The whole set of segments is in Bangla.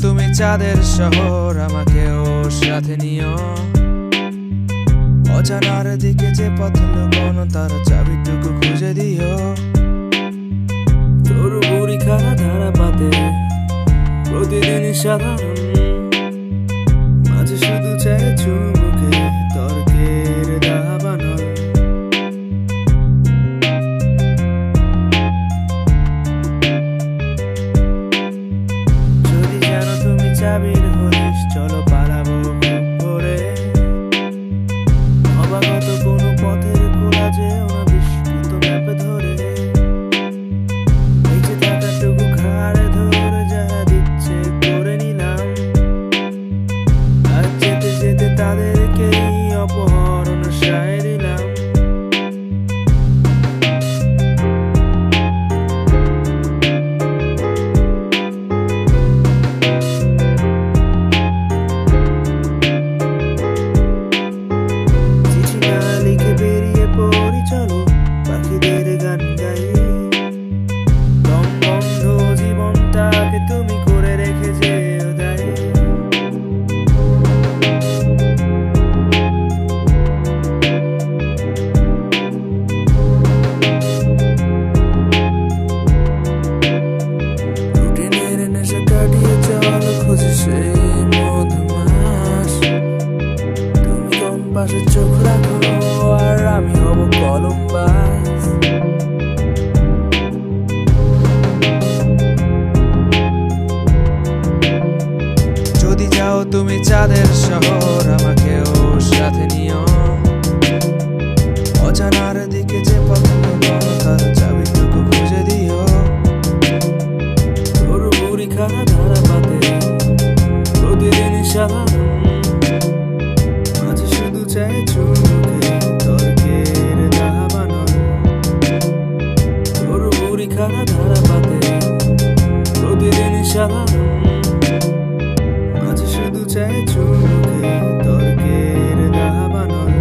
তুমি চাঁদের শহর, আমাকেও সাথে নিও। অজানার দিকে যে পথ লুকোনো, তার চাবিটুকু খুঁজে দিও। তোর বুড়ি খানা ধারা পাতে প্রতিদিন সাধারণ, মাঝে শুধু চাই চুমুকে তর্কের দাবানল। যদি জানো তুমি চাবির হরিস, চলো পালাবো খুব করে। অবাগত কোনো পথের খোলা যে ওনা বিস্মৃত ম্যাপে ধরে। বেঁচে থাকাটুকু ঘাড়ে ধরে যারা দিচ্ছে করে নিলাম। আর যেতে যেতে তাদেরকেই অপহরণ সায় দিলাম। চিঠি না লিখে বেরিয়ে পড়ি চলো পাখিদের গান গাই। দম বন্ধ জীবনটাকে তুমি করে রেখে যেও দায়। রুটিনের নেশা কাটিয়ে চল খুঁজে সেই মধুমাস। তুমি কম্পাসে চোখ রাখো আর আমি হব কলম্বাস। যদি যাও তুমি চাঁদের শহর, আমাকেও সাথে নিও। অজানার দিকে যে পথ লুকোনো, তার চাবিটুকু খুঁজে দিও। তোর বুড়ি খানা ধারা পাতে প্রতিদিন সাধারণ, মাঝে শুধু চাই চুমুকে তর্কের দাবানল। তোর বুড়ি খানা ধারা পাতে প্রতিদিন সাধারণ, মাঝে শুধু চাই চুমুকে তর্কের দাবানল।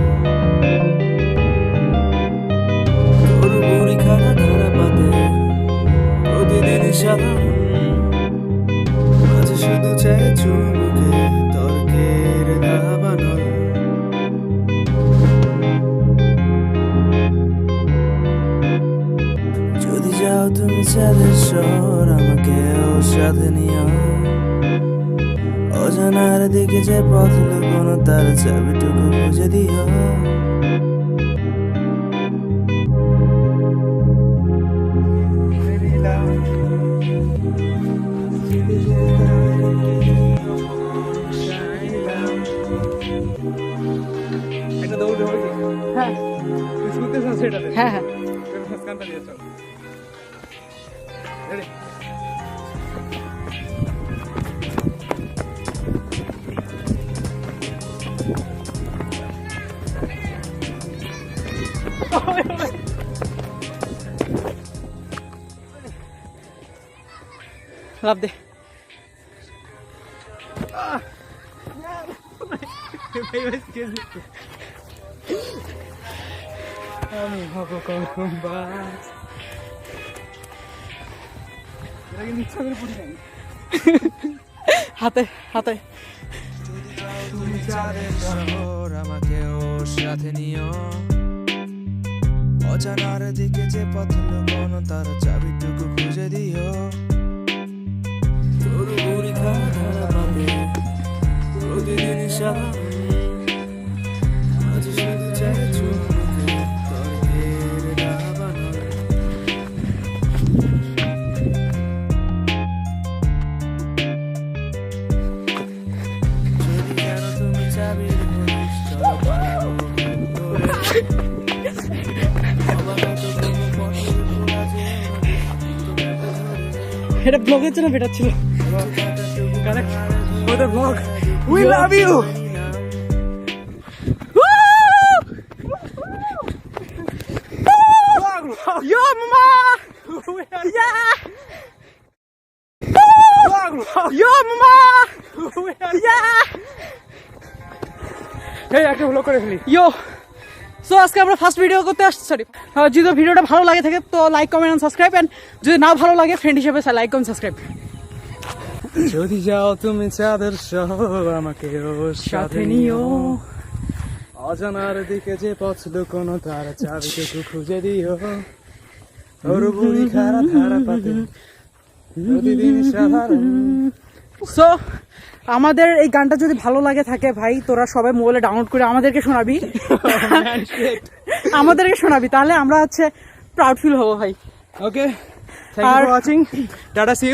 তোর বুড়ি খানা ধারা পাতে প্রতিদিন সাধারণ, মাঝে শুধু চাই চুমুকে তর্কের দাবানল। যদি যাও তুমি চাঁদের শহর, আমাকেও সাথে নিও। অজানার দিকে যে পথ লুকোনো, তার চাবিটুকু খুঁজে দিও। এটা দৌড় হবে কি? হ্যাঁ তুই শুনতে চাস এটাতে? হ্যাঁ হ্যাঁ গানটা দিয়ে চল। Ready? লাভ দে। আমি হব কলম্বাস। এটা কিন্তু ইচ্ছা করে পড়ি নাই। হাতে হাতে তুমি চাঁদের শহর, আমাকেও সাথে নিও। অজানার দিকে যে পথ লুকোনো, তার চাবিটুকু খুঁজে দিও। তোর বুড়ি খানা ধারা পাতে প্রতিদিন সাধারণ, মাঝে শুধু চাই চুমুকে তর্কের দাবানল। যদি জানো তুমি চাবির হরিস, চলো পালাবো খুব করে। অবাগত কোনো পথের খোলা যে বিস্মৃত ম্যাপে ধরে। এটা ব্লগের জন্য বেটার ছিল। Correct. For the vlog. We love you. Yo mama! Yeah! Yo mama! Yeah! এই একটা ব্লগ করে ফেলি। Yo! সো আজকে আমরা ফার্স্ট ভিডিও করতে আসছি, সরি, যদি ভিডিওটা ভালো লাগে থাকে তো like comment and subscribe, and যদি না ভালো লাগে ফ্রেন্ড হিসেবে লাইক কমেন্ট সাবস্ক্রাইব। যদি যাও তুমি চাঁদের সহ আমাকে সাথে নিও, অজানার দিকে যে পথ লুকোনো তার চাবিটুকু খুঁজে দিও, ওর বুড়ি খারা ধারা পাতে প্রতিদিন সাধারণ। সো আমাদের এই গানটা যদি ভালো লাগে থাকে ভাই, তোরা সবাই মোবাইলে ডাউনলোড করে আমাদেরকে শোনাবি, আমাদেরকে শোনাবি, তাহলে আমরা হচ্ছে প্রাউড ফিল হবো ভাই। Okay, thank you for watching. Tata, see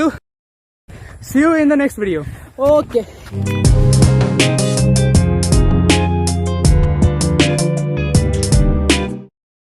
you in the next video. Okay.